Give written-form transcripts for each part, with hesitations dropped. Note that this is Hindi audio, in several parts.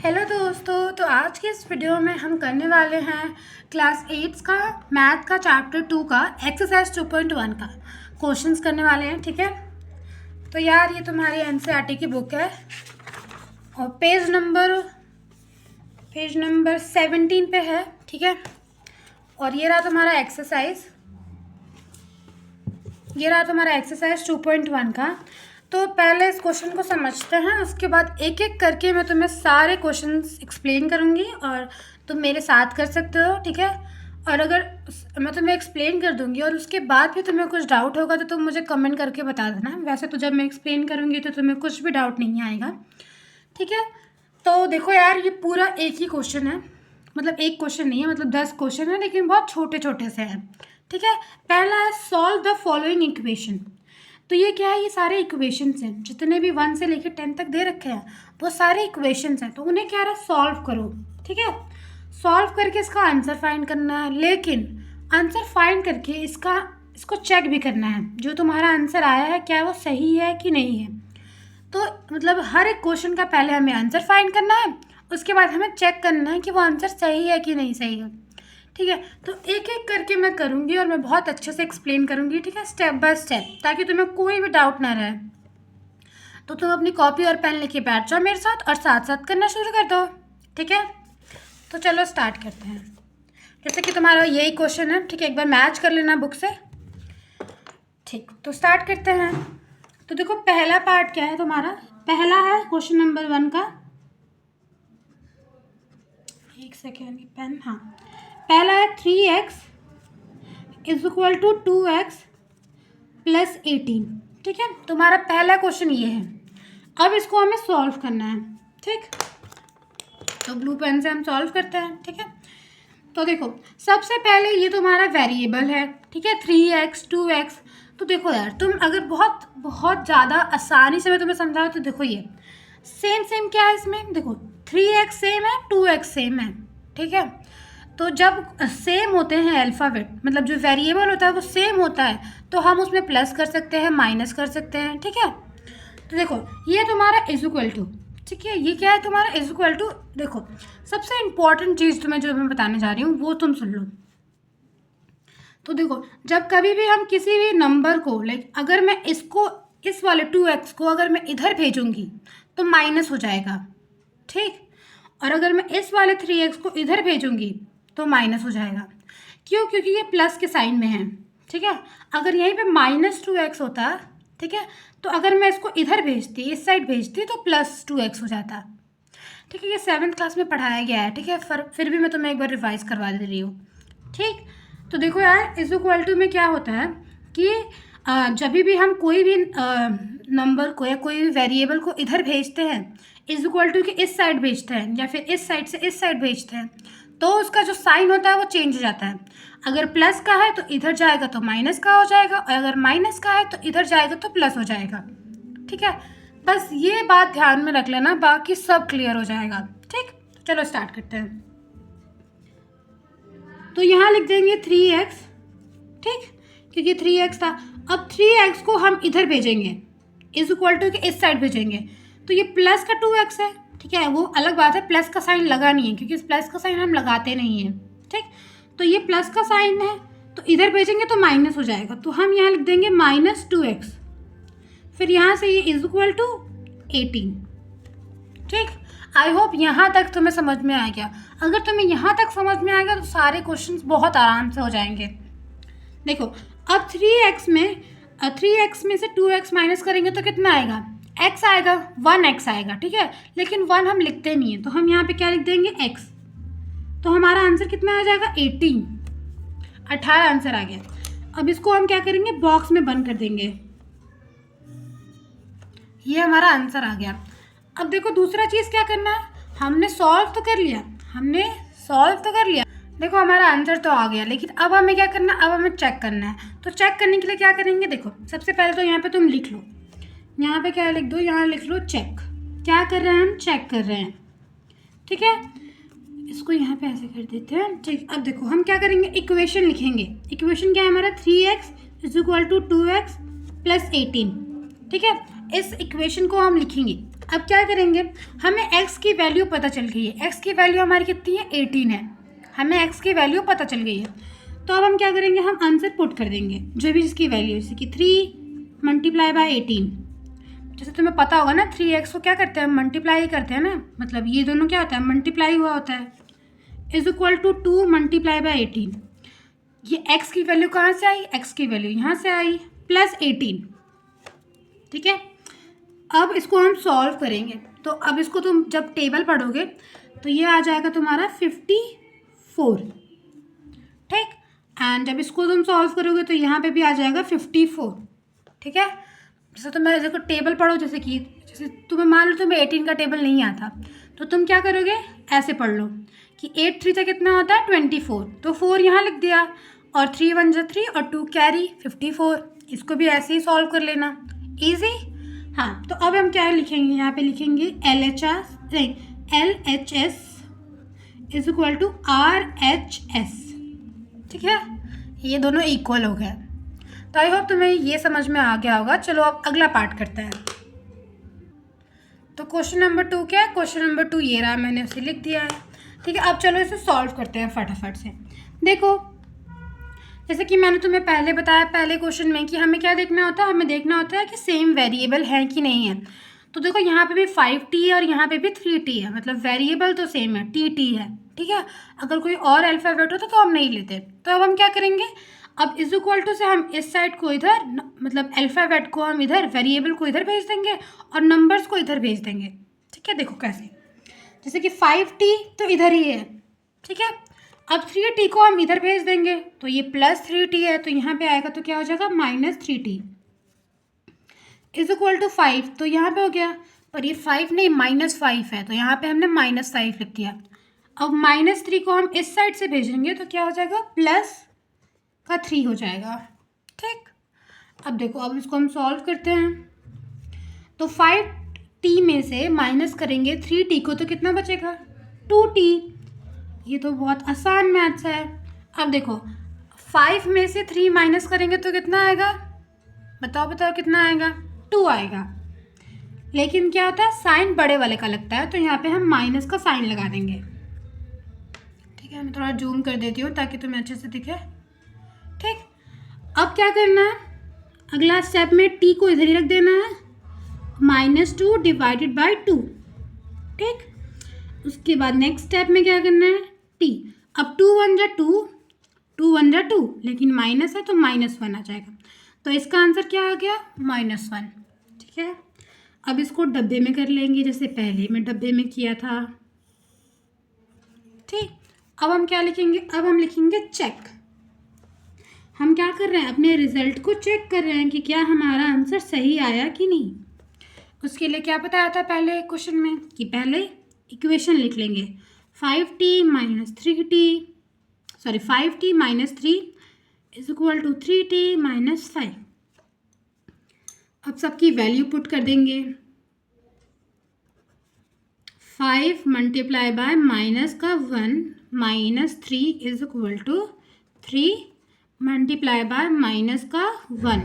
हेलो दोस्तों, तो आज की इस वीडियो में हम करने वाले हैं क्लास 8 का मैथ का चैप्टर 2 का एक्सरसाइज 2.1 का क्वेश्चंस करने वाले हैं। ठीक है, तो यार ये तुम्हारी एनसीईआरटी की बुक है और पेज नंबर 17 पे है। ठीक है, और ये रहा तुम्हारा एक्सरसाइज 2.1 का। तो पहले इस क्वेश्चन को समझते हैं, उसके बाद एक एक करके मैं तुम्हें सारे क्वेश्चंस एक्सप्लेन करूँगी और तुम मेरे साथ कर सकते हो। ठीक है, और अगर मैं तुम्हें एक्सप्लेन कर दूँगी और उसके बाद भी तुम्हें कुछ डाउट होगा तो तुम मुझे कमेंट करके बता देना। वैसे तो जब मैं एक्सप्लेन करूँगी तो तुम्हें कुछ भी डाउट नहीं आएगा। ठीक है, तो देखो यार, ये पूरा एक ही क्वेश्चन है, मतलब एक क्वेश्चन नहीं है, मतलब 10 क्वेश्चन है, लेकिन बहुत छोटे छोटे से हैं। ठीक है, पहला है सॉल्व द फॉलोइंग इक्वेशन। तो ये क्या है, ये सारे इक्वेशंस हैं, जितने भी 1 से लेकर 10 तक दे रखे हैं वो सारे इक्वेशंस हैं। तो उन्हें क्या है, सॉल्व करो। ठीक है, सॉल्व करके इसका आंसर फाइंड करना है, लेकिन आंसर फाइंड करके इसको चेक भी करना है, जो तुम्हारा आंसर आया है क्या वो सही है कि नहीं है। तो मतलब हर एक क्वेश्चन का पहले हमें आंसर फाइंड करना है, उसके बाद हमें चेक करना है कि वो आंसर सही है कि नहीं सही है। ठीक है, तो एक एक करके मैं करूँगी और मैं बहुत अच्छे से एक्सप्लेन करूँगी। ठीक है, स्टेप बाय स्टेप, ताकि तुम्हें कोई भी डाउट ना रहे। तो तुम अपनी कॉपी और पेन लेके बैठ जाओ मेरे साथ और साथ साथ करना शुरू कर दो। ठीक है, तो चलो स्टार्ट करते हैं। जैसे कि तुम्हारा यही क्वेश्चन है, ठीक है, एक बार मैच कर लेना बुक से। ठीक, तो स्टार्ट करते हैं। तो देखो पहला पार्ट क्या है तुम्हारा, पहला है क्वेश्चन नंबर 1 का। एक सेकेंड, पेन, हाँ, पहला है 3x is equal to 2x plus 18। ठीक है, तुम्हारा पहला क्वेश्चन ये है। अब इसको हमें सॉल्व करना है। ठीक, तो ब्लू पेन से हम सॉल्व करते हैं। ठीक है, तो देखो सबसे पहले ये तुम्हारा वेरिएबल है। ठीक है, 3x 2x। तो देखो यार, तुम अगर बहुत बहुत ज़्यादा आसानी से मैं तुम्हें समझाऊँ तो देखो ये सेम क्या है इसमें, देखो 3x सेम है, 2x सेम है। ठीक है, तो जब सेम होते हैं अल्फ़ाबेट, मतलब जो वेरिएबल होता है वो सेम होता है, तो हम उसमें प्लस कर सकते हैं, माइनस कर सकते हैं। ठीक है, तो देखो ये तुम्हारा इज इक्वल टू, ठीक है, ये क्या है तुम्हारा इज इक्वल टू। देखो सबसे इम्पॉर्टेंट चीज़ तुम्हें जो मैं बताने जा रही हूँ वो तुम सुन लो। तो देखो जब कभी भी हम किसी भी नंबर को, लाइक अगर मैं इसको, इस वाले 2x को अगर मैं इधर भेजूँगी तो माइनस हो जाएगा। ठीक, और अगर मैं इस वाले 3x को इधर भेजूँगी तो माइनस हो जाएगा। क्यों? क्योंकि ये प्लस के साइन में है। ठीक है, अगर यहीं पे -2x होता, ठीक है, तो अगर मैं इसको इधर भेजती, इस साइड भेजती, तो +2x हो जाता। ठीक है, ये 7th क्लास में पढ़ाया गया है। ठीक है, फिर भी मैं तुम्हें एक बार रिवाइज करवा दे रही हूँ। ठीक, तो देखो यार, इज इक्वल टू में क्या होता है कि जब भी हम कोई भी नंबर को या कोई भी वेरिएबल को इधर भेजते हैं, इज इक्वल टू के इस साइड भेजते हैं या फिर इस साइड से इस साइड भेजते हैं, तो उसका जो साइन होता है वो चेंज हो जाता है। अगर प्लस का है तो इधर जाएगा तो माइनस का हो जाएगा, और अगर माइनस का है तो इधर जाएगा तो प्लस हो जाएगा। ठीक है, बस ये बात ध्यान में रख लेना, बाकी सब क्लियर हो जाएगा। ठीक, चलो स्टार्ट करते हैं। तो यहाँ लिख देंगे 3x, ठीक, क्योंकि 3x था। अब 3x को हम इधर भेजेंगे, इज इक्वल टू के इस साइड भेजेंगे, तो ये प्लस का 2x है। ठीक है, वो अलग बात है, प्लस का साइन लगा नहीं है, क्योंकि इस प्लस का साइन हम लगाते नहीं हैं। ठीक, तो ये प्लस का साइन है, तो इधर भेजेंगे तो माइनस हो जाएगा, तो हम यहाँ लिख देंगे -2x। फिर यहाँ से ये इज इक्वल टू 18। ठीक, आई होप यहाँ तक तुम्हें समझ में आ गया। अगर तुम्हें यहाँ तक समझ में आ गया तो सारे क्वेश्चंस बहुत आराम से हो जाएंगे। देखो अब 3x में से 2x माइनस करेंगे तो कितना आएगा, x आएगा, 1x आएगा। ठीक है, लेकिन 1 हम लिखते नहीं हैं, तो हम यहाँ पे क्या लिख देंगे, x। तो हमारा आंसर कितना आ जाएगा, 18 आंसर आ गया। अब इसको हम क्या करेंगे, बॉक्स में बंद कर देंगे। ये हमारा आंसर आ गया। अब देखो दूसरा चीज़ क्या करना है, हमने सॉल्व तो कर लिया, देखो हमारा आंसर तो आ गया, लेकिन अब हमें क्या करना है, अब हमें चेक करना है। तो चेक करने के लिए क्या करेंगे, देखो सबसे पहले तो यहाँ पे तुम लिख लो, यहाँ पे क्या लिख दो, यहाँ लिख लो चेक। क्या कर रहे हैं हम, चेक कर रहे हैं। ठीक है, इसको यहाँ पे ऐसे कर देते हैं। ठीक, अब देखो हम क्या करेंगे, इक्वेशन लिखेंगे। इक्वेशन क्या है हमारा, 3x is equal to 2x plus 18। ठीक है, इस इक्वेशन को हम लिखेंगे। अब क्या करेंगे, हमें x की वैल्यू पता चल गई है, x की वैल्यू हमारी कितनी है 18 है, हमें x की वैल्यू पता चल गई है। तो अब हम क्या करेंगे, हम आंसर पुट कर देंगे जो भी इसकी वैल्यू, जैसे कि 3 मल्टीप्लाई बाय 18। जैसे तुम्हें पता होगा ना 3x को क्या करते हैं, हम मल्टीप्लाई करते हैं ना, मतलब ये दोनों क्या होता है, मल्टीप्लाई हुआ होता है, is equal to 2 multiply by 18। ये x की वैल्यू कहाँ से आई, x की वैल्यू यहाँ से आई प्लस 18। ठीक है, अब इसको हम सॉल्व करेंगे। तो अब इसको तुम जब टेबल पढ़ोगे तो ये आ जाएगा तुम्हारा 54। ठीक, एंड जब इसको तुम सॉल्व करोगे तो यहाँ पे भी आ जाएगा 54। ठीक है, जैसे तुम्हें देखो टेबल पढ़ो, जैसे तुम्हें मान लो तुम्हें 18 का टेबल नहीं आता, तो तुम क्या करोगे, ऐसे पढ़ लो कि 8 3 तक कितना होता है 24, तो 4 यहाँ लिख दिया, और 3 1 जा 3 और 2 कैरी 54। इसको भी ऐसे ही सॉल्व कर लेना, ईजी। हाँ, तो अब हम क्या लिखेंगे, यहाँ पे लिखेंगे LHS is equal to RHS। ठीक है, ये दोनों इक्वल हो गए। तो आई होप तुम्हें ये समझ में आ गया होगा। चलो अब अगला पार्ट करते हैं। तो क्वेश्चन नंबर 2 क्या है, क्वेश्चन नंबर 2 ये रहा, मैंने उसे लिख दिया है। ठीक है, अब चलो इसे सॉल्व करते हैं फटाफट से। देखो, जैसे कि मैंने तुम्हें पहले बताया पहले क्वेश्चन में कि हमें क्या देखना होता है, हमें देखना होता है कि सेम वेरिएबल है कि नहीं है। तो देखो यहाँ पे भी 5t है और यहाँ पे भी 3t है, मतलब वेरिएबल तो सेम है, टी है। ठीक है, अगर कोई और अल्फ़ाबेट होता तो हम नहीं लेते। तो अब हम क्या करेंगे, अब इज इक्वल टू से हम इस साइड को इधर, मतलब अल्फ़ाबेट को हम इधर, वेरिएबल को इधर भेज देंगे और नंबर्स को इधर भेज देंगे। ठीक है, देखो कैसे, जैसे कि 5t तो इधर ही है। ठीक है, अब 3t को हम इधर भेज देंगे, तो ये प्लस 3t है, तो यहाँ पे आएगा तो क्या हो जाएगा -3t इज इक्वल टू 5। तो यहाँ पे हो गया, पर ये 5 नहीं -5 है, तो यहाँ पे हमने -5 लिख दिया। अब -3 को हम इस साइड से भेजेंगे तो क्या हो जाएगा, प्लस का 3 हो जाएगा। ठीक, अब देखो, अब इसको हम सॉल्व करते हैं। तो 5t में से माइनस करेंगे 3t को तो कितना बचेगा, 2t। ये तो बहुत आसान मैथ्स है। अब देखो, 5 में से 3 माइनस करेंगे तो कितना आएगा, बताओ कितना आएगा, 2 आएगा। लेकिन क्या होता है, साइन बड़े वाले का लगता है, तो यहाँ पे हम माइनस का साइन लगा देंगे। ठीक है, मैं थोड़ा जूम कर देती हूँ ताकि तुम्हें अच्छे से दिखे। ठीक, अब क्या करना है, अगला स्टेप में t को इधर ही रख देना है, -2 डिवाइडेड बाई 2। ठीक, उसके बाद नेक्स्ट स्टेप में क्या करना है, t। अब 2 1 जा 2, 2 1 जा 2, लेकिन माइनस है तो -1 आ जाएगा। तो इसका आंसर क्या आ गया, -1। ठीक है, अब इसको डब्बे में कर लेंगे जैसे पहले मैं डब्बे में किया था। ठीक, अब हम क्या लिखेंगे, अब हम लिखेंगे चेक। हम क्या कर रहे हैं, अपने रिजल्ट को चेक कर रहे हैं कि क्या हमारा आंसर सही आया कि नहीं। उसके लिए क्या बताया था पहले क्वेश्चन में कि पहले इक्वेशन लिख लेंगे, 5t - 3t, sorry 5t - 3 is equal to 3t - 5। अब सबकी वैल्यू पुट कर देंगे, 5 मल्टीप्लाई बाय माइनस का 1 -3 is equal to 3 multiply by minus का 1।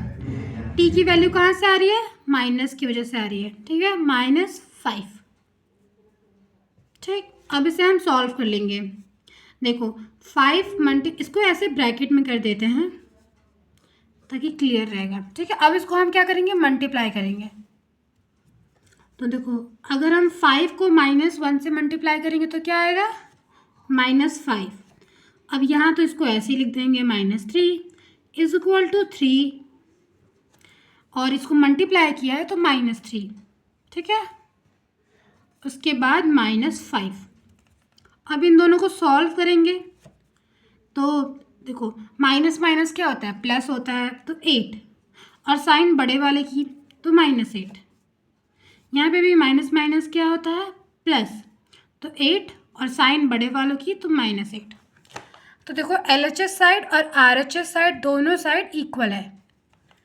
टी की वैल्यू कहाँ से आ रही है, माइनस की वजह से आ रही है। ठीक है, -5। ठीक, अब इसे हम सॉल्व कर लेंगे। देखो 5 इसको ऐसे ब्रैकेट में कर देते हैं ताकि क्लियर रहेगा। ठीक है, अब इसको हम क्या करेंगे, मल्टीप्लाई करेंगे। तो देखो, अगर हम 5 को -1 से मल्टीप्लाई करेंगे तो क्या आएगा, -5। अब यहाँ तो इसको ऐसे ही लिख देंगे, -3 इज इक्वल टू 3, और इसको मल्टीप्लाई किया है तो -3। ठीक है, उसके बाद -5। अब इन दोनों को सॉल्व करेंगे तो देखो, माइनस माइनस क्या होता है, प्लस होता है, तो 8, और साइन बड़े वाले की तो -8। यहाँ पे भी माइनस माइनस क्या होता है, प्लस, तो 8, और साइन बड़े वालों की तो -8। तो देखो LHS साइड और RHS साइड दोनों साइड इक्वल है,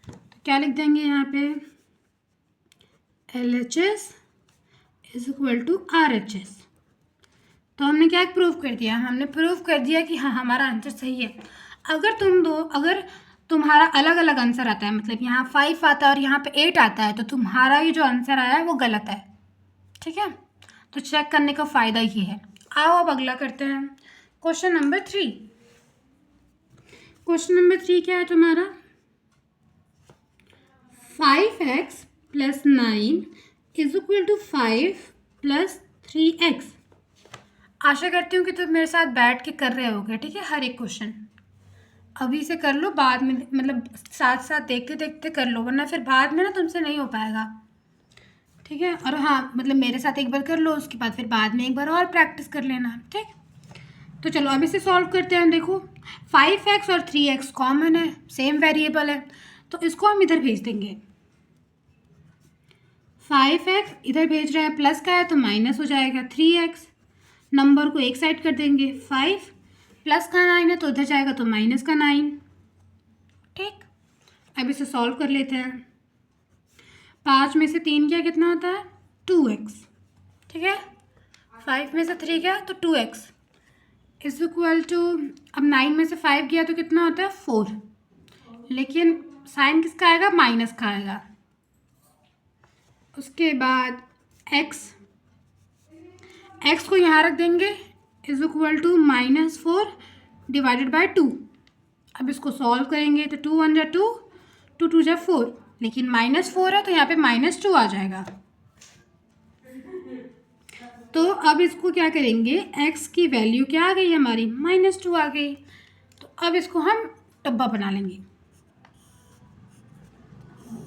तो क्या लिख देंगे यहाँ पे, LHS is equal to RHS। तो हमने क्या प्रूव कर दिया, हमने प्रूव कर दिया कि हाँ हमारा आंसर सही है। अगर तुम्हारा अलग अलग आंसर आता है, मतलब यहाँ 5 आता है और यहाँ पे 8 आता है, तो तुम्हारा ये जो आंसर आया है वो गलत है। ठीक है, तो चेक करने का फ़ायदा ये है। आओ अब अगला करते हैं, क्वेश्चन नंबर 3। क्वेश्चन नंबर 3 क्या है तुम्हारा? 5x plus 9 is equal to 5 plus 3x। आशा करती हूँ कि तुम मेरे साथ बैठ के कर रहे होगे, ठीक है, हर एक क्वेश्चन अभी से कर लो, बाद में मतलब साथ साथ देखते देखते कर लो, वरना फिर बाद में ना तुमसे नहीं हो पाएगा, ठीक है। और हाँ, मतलब मेरे साथ एक बार कर लो, उसके बाद फिर बाद में एक बार और प्रैक्टिस कर लेना, ठीक। तो चलो अब इसे सॉल्व करते हैं। देखो 5x और 3x कॉमन है, सेम वेरिएबल है, तो इसको हम इधर भेज देंगे। 5x इधर भेज रहे हैं, प्लस का है तो माइनस हो जाएगा 3x, नंबर को एक साइड कर देंगे। 5 प्लस का 9 है तो उधर जाएगा तो माइनस का 9, ठीक। अब इसे सॉल्व कर लेते हैं। 5 में से 3 गया कितना होता है? 2x, ठीक है। 5 में से 3 गया तो 2x इज इक्वल टू, अब 9 में से 5 गया तो कितना होता है? 4, लेकिन साइन किसका आएगा? माइनस का आएगा। उसके बाद x को यहाँ रख देंगे, is equal to -4 divided by 2। अब इसको सॉल्व करेंगे तो 2 1 जा 2, 2 2 जा 4, लेकिन -4 है तो यहाँ पे -2 आ जाएगा। तो अब इसको क्या करेंगे, x की वैल्यू क्या आ गई हमारी? -2 आ गई। तो अब इसको हम डब्बा बना लेंगे,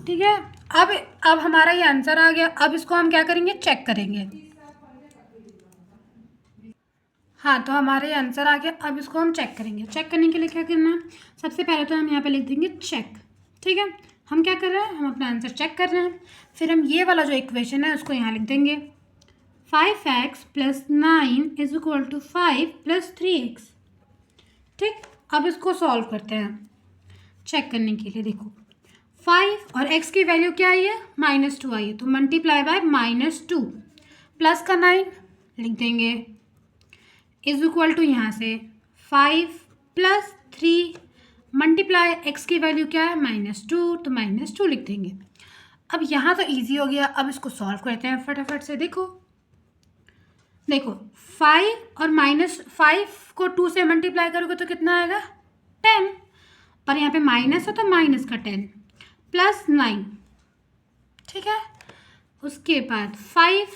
ठीक है। अब हमारा ये आंसर आ गया। अब इसको हम क्या करेंगे? चेक करेंगे। हाँ, तो हमारा ये आंसर आ गया। अब इसको हम चेक करेंगे। चेक करने के लिए क्या करना है? सबसे पहले तो हम यहाँ पे लिख देंगे चेक, ठीक है। हम क्या कर रहे हैं? हम अपना आंसर चेक कर रहे हैं। फिर हम ये वाला जो इक्वेशन है उसको यहाँ लिख देंगे। 5x plus 9 is equal to 5 plus 3x, ठीक। अब इसको सॉल्व करते हैं चेक करने के लिए। देखो 5 और x की वैल्यू क्या आई है? -2 आई है, तो मल्टीप्लाई बाय -2, प्लस का 9 लिख देंगे, इज इक्वल टू यहाँ से 5 प्लस 3 मल्टीप्लाई x की वैल्यू क्या है? -2, तो -2 लिख देंगे। अब यहाँ तो इजी हो गया। अब इसको सॉल्व करते हैं फटाफट से। देखो 5 और -5 को 2 से मल्टीप्लाई करोगे तो कितना आएगा? 10, पर यहाँ पे माइनस है तो माइनस का 10 प्लस 9, ठीक है। उसके बाद 5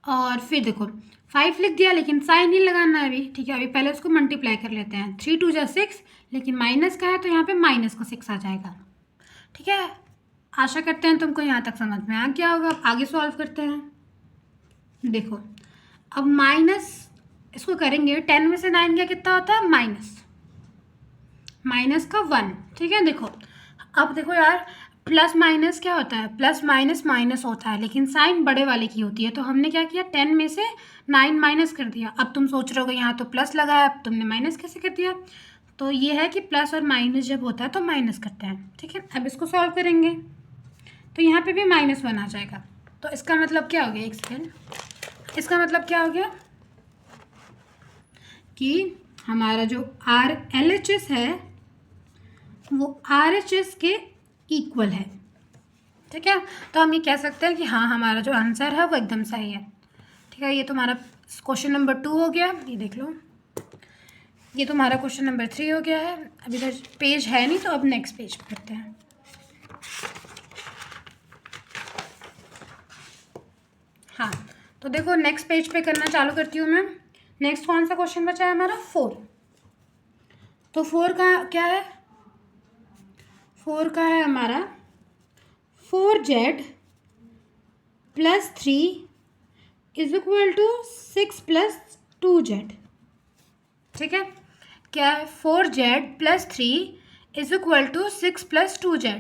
और फिर देखो 5 लिख दिया, लेकिन साइन नहीं लगाना है अभी, ठीक है। अभी पहले उसको मल्टीप्लाई कर लेते हैं। 3 2 जा 6, लेकिन माइनस का है तो यहाँ पे माइनस का 6 आ जाएगा, ठीक है। आशा करते हैं तुमको यहाँ तक समझ में आ गया होगा। अब आगे सॉल्व करते हैं। देखो अब माइनस इसको करेंगे, 10 में से 9 गया कितना होता है? माइनस का 1, ठीक है। देखो अब देखो यार, प्लस माइनस क्या होता है? प्लस माइनस माइनस होता है, लेकिन साइन बड़े वाले की होती है। तो हमने क्या किया? 10 में से 9 माइनस कर दिया। अब तुम सोच रहे होगे यहाँ तो प्लस लगाया, अब तुमने माइनस कैसे कर दिया? तो ये है कि प्लस और माइनस जब होता है तो माइनस करते हैं, ठीक है। अब इसको सॉल्व करेंगे तो यहाँ पे भी -1 आ जाएगा। तो इसका मतलब क्या हो गया? एक सेकेंड, इसका मतलब क्या हो गया कि हमारा जो RLHS है वो RHS के इक्वल है, ठीक है। तो हम ये कह सकते हैं कि हाँ, हमारा जो आंसर है वो एकदम सही है, ठीक है। ये तुम्हारा क्वेश्चन नंबर 2 हो गया। ये देख लो, ये तुम्हारा क्वेश्चन नंबर 3 हो गया है। अब इधर पेज है नहीं, तो अब नेक्स्ट पेज पे करते हैं। हाँ, तो देखो नेक्स्ट पेज पे करना चालू करती हूँ मैं। नेक्स्ट कौन सा क्वेश्चन बचा है हमारा? 4। तो 4 का क्या है? 4 का है हमारा 4z plus 3 is equal to 6 plus 2z, ठीक है। क्या है? 4z plus 3 is equal to 6 plus 2z,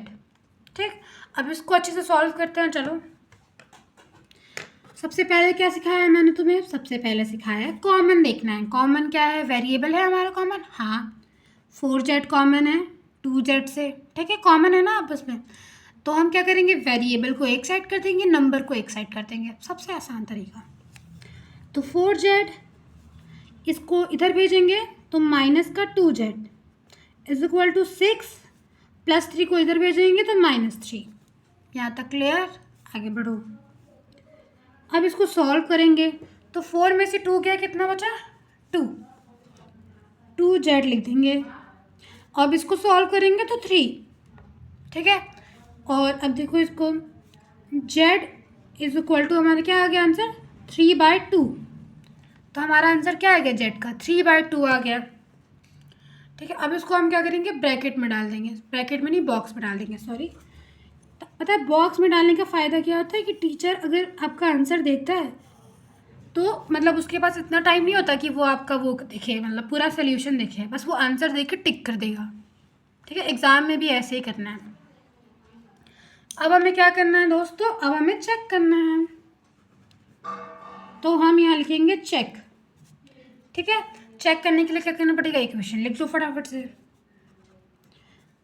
ठीक। अब इसको अच्छे से सॉल्व करते हैं। चलो सबसे पहले क्या सिखाया है मैंने तुम्हें? सबसे पहले सिखाया है कॉमन देखना है। कॉमन क्या है? वेरिएबल है हमारा कॉमन, हाँ 4z कॉमन है 2z से, ठीक है, कॉमन है ना आपस में। तो हम क्या करेंगे? वेरिएबल को एक साइड कर देंगे, नंबर को एक साइड कर देंगे, सबसे आसान तरीका। तो 4z इसको इधर भेजेंगे तो माइनस का 2z is equal to 6 plus 3 को इधर भेजेंगे तो -3। यहाँ तक क्लियर? आगे बढ़ो। अब इसको सॉल्व करेंगे तो 4 में से 2 गया, कितना बचा? 2, 2z लिख देंगे। अब इसको सॉल्व करेंगे तो 3, ठीक है। और अब देखो इसको, z इज इक्वल टू हमारा क्या आ गया आंसर? 3/2। तो हमारा आंसर क्या आ गया z का? 3/2 आ गया, ठीक है। अब इसको हम क्या करेंगे? ब्रैकेट में डाल देंगे, ब्रैकेट में नहीं बॉक्स में डाल देंगे, सॉरी। पता है बॉक्स में डालने का फ़ायदा क्या होता है कि टीचर अगर आपका आंसर देखता है तो मतलब उसके पास इतना टाइम नहीं होता कि वो आपका वो देखे, मतलब पूरा सोल्यूशन देखे, बस वो आंसर देख के टिक कर देगा, ठीक है। एग्ज़ाम में भी ऐसे ही करना है। अब हमें क्या करना है दोस्तों? अब हमें चेक करना है, तो हम यहाँ लिखेंगे चेक, ठीक है। चेक करने के लिए क्या करना पड़ेगा? इक्वेशन लिख लो फटाफट से।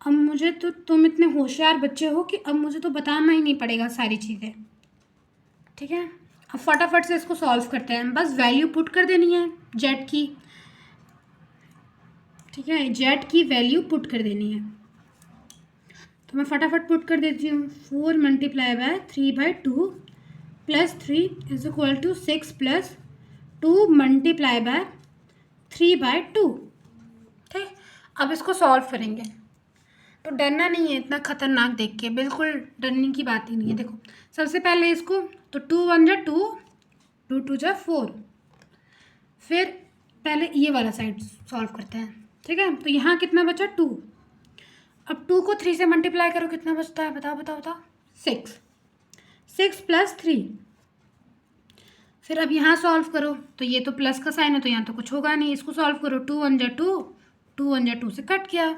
अब मुझे तो, तुम इतने होशियार बच्चे हो कि अब मुझे तो बताना ही नहीं पड़ेगा सारी चीज़ें, ठीक है। अब फटाफट से इसको सॉल्व करते हैं, बस वैल्यू पुट कर देनी है जेड की, ठीक है। जेड की वैल्यू पुट कर देनी है, तो मैं फटाफट पुट कर देती हूँ। 4 multiply by 3/2 plus 3 is equal to 6 plus 2 multiply by 3/2, ठीक। अब इसको सॉल्व करेंगे, तो डरना नहीं है इतना खतरनाक देख के, बिल्कुल डरने की बात ही नहीं है। देखो सबसे पहले इसको, तो 2 1 जा 2, 2 2 जा 4, फिर पहले ये वाला साइड सॉल्व करते हैं, ठीक है। तो यहाँ कितना बचा? 2। अब 2 को 3 से मल्टीप्लाई करो, कितना बचता है? बताओ बताओ बताओ। 6, 6 प्लस 3। फिर अब यहाँ सॉल्व करो, तो ये तो प्लस का साइन है तो यहाँ तो कुछ होगा नहीं, इसको सॉल्व करो। 2 1 जा 2, 2 1 जा 2 से कट गया,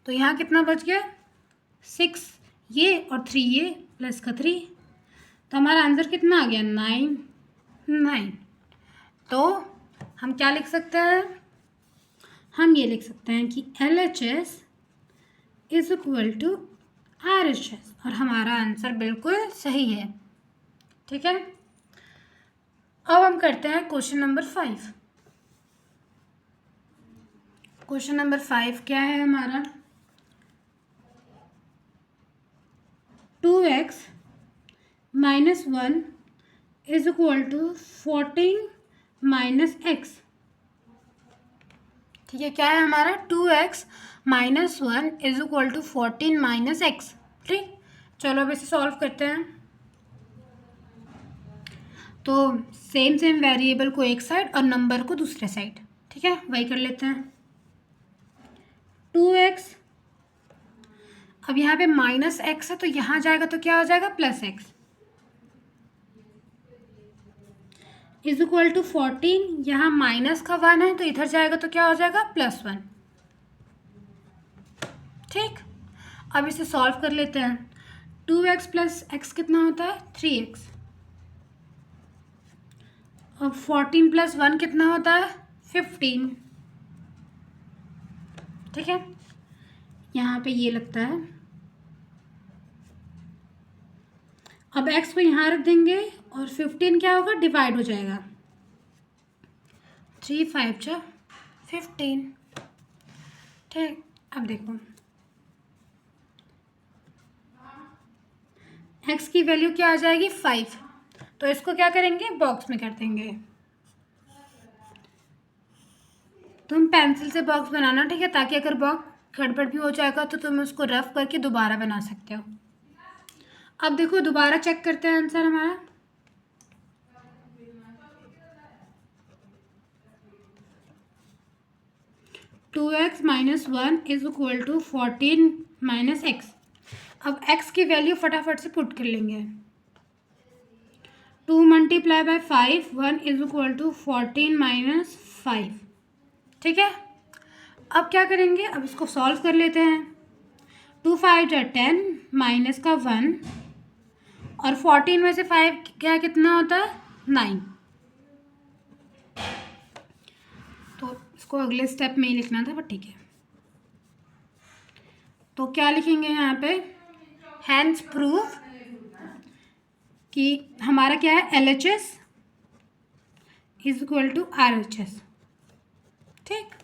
तो यहाँ कितना बच गया? 6 ये और 3 ये, प्लस का 3, तो हमारा आंसर कितना आ गया? 9 9। तो हम क्या लिख सकते हैं? हम ये लिख सकते हैं कि LHS is equal to RHS, और हमारा आंसर बिल्कुल सही है, ठीक है। अब हम करते हैं क्वेश्चन नंबर 5। क्वेश्चन नंबर 5 क्या है हमारा? 2x minus 1 is equal to 14 minus x, ठीक है। क्या है हमारा? 2x minus 1 is equal to 14 minus x, ठीक। चलो अब इसे सॉल्व करते हैं। तो सेम वेरिएबल को एक साइड और नंबर को दूसरे साइड, ठीक है, वही कर लेते हैं। 2x, अब यहाँ पे माइनस x है तो यहाँ जाएगा तो क्या हो जाएगा? Plus x, is equal to 14, यहाँ माइनस का 1 है तो इधर जाएगा तो क्या हो जाएगा? प्लस 1, ठीक। अब इसे सॉल्व कर लेते हैं। 2x प्लस x कितना होता है? 3x। अब 14 प्लस 1 कितना होता है? 15, ठीक है। यहाँ पे ये लगता है, अब x को यहाँ रख देंगे और 15 क्या होगा? डिवाइड हो जाएगा, 3 5 जा 15, ठीक। अब देखो x की वैल्यू क्या आ जाएगी? 5, तो इसको क्या करेंगे? बॉक्स में कर देंगे। तुम पेंसिल से बॉक्स बनाना, ठीक है, ताकि अगर बॉक्स गड़बड़ भी हो जाएगा तो तुम उसको रफ करके दोबारा बना सकते हो। अब देखो दोबारा चेक करते हैं आंसर हमारा। Two x minus 1 is equal to 14 minus x. अब x की वैल्यू फटाफट से पुट कर लेंगे। 2 multiply by 5, 1 is equal to 14 minus 5, ठीक है। अब क्या करेंगे? अब इसको सॉल्व कर लेते हैं। 2 5 जा 10, माइनस का 1, और 14 में से 5 क्या कितना होता है? 9। तो इसको अगले स्टेप में ही लिखना था, बट ठीक है। तो क्या लिखेंगे यहाँ पे? हैंस प्रूव कि हमारा क्या है? LHS is equal to RHS, ठीक।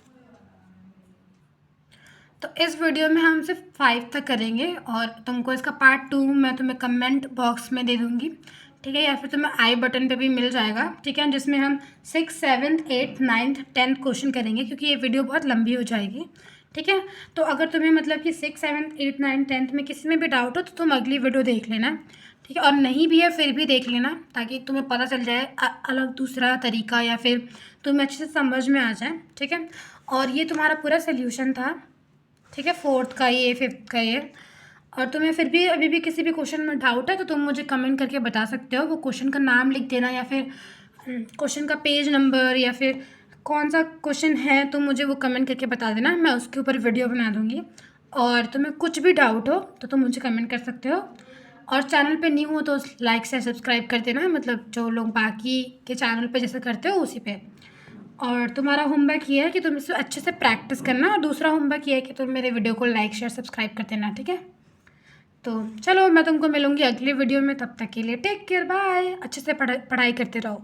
तो इस वीडियो में हम सिर्फ 5 तक करेंगे और तुमको इसका पार्ट 2 मैं तुम्हें कमेंट बॉक्स में दे दूँगी, ठीक है, या फिर तुम्हें आई बटन पे भी मिल जाएगा, ठीक है, जिसमें हम 6, 7, 8, 9, 10 क्वेश्चन करेंगे, क्योंकि ये वीडियो बहुत लंबी हो जाएगी, ठीक है। तो अगर तुम्हें मतलब कि 6, 7, 8, 9, 10 में किसी में भी डाउट हो तो तुम अगली वीडियो देख लेना, ठीक है, और नहीं भी है फिर भी देख लेना, ताकि तुम्हें पता चल जाए अलग दूसरा तरीका, या फिर तुम्हें अच्छे से समझ में आ जाए, ठीक है। और ये तुम्हारा पूरा सोल्यूशन था, ठीक है, 4th का ये, 5th का ये। और तुम्हें फिर भी अभी भी किसी भी क्वेश्चन में डाउट है तो तुम मुझे कमेंट करके बता सकते हो, वो क्वेश्चन का नाम लिख देना, या फिर क्वेश्चन का पेज नंबर, या फिर कौन सा क्वेश्चन है, तुम मुझे वो कमेंट करके बता देना, मैं उसके ऊपर वीडियो बना दूँगी। और तुम्हें कुछ भी डाउट हो तो तुम मुझे कमेंट कर सकते हो, और चैनल पे न्यू हो तो लाइक से सब्सक्राइब कर देना, मतलब जो लोग बाकी के चैनल पे जैसे करते हो उसी पे। और तुम्हारा होमवर्क ये है कि तुम इसे अच्छे से प्रैक्टिस करना, और दूसरा होमवर्क ये है कि तुम मेरे वीडियो को लाइक शेयर सब्सक्राइब कर देना, ठीक है। तो चलो, मैं तुमको मिलूँगी अगली वीडियो में, तब तक के लिए टेक केयर, बाय। अच्छे से पढ़ाई करते रहो।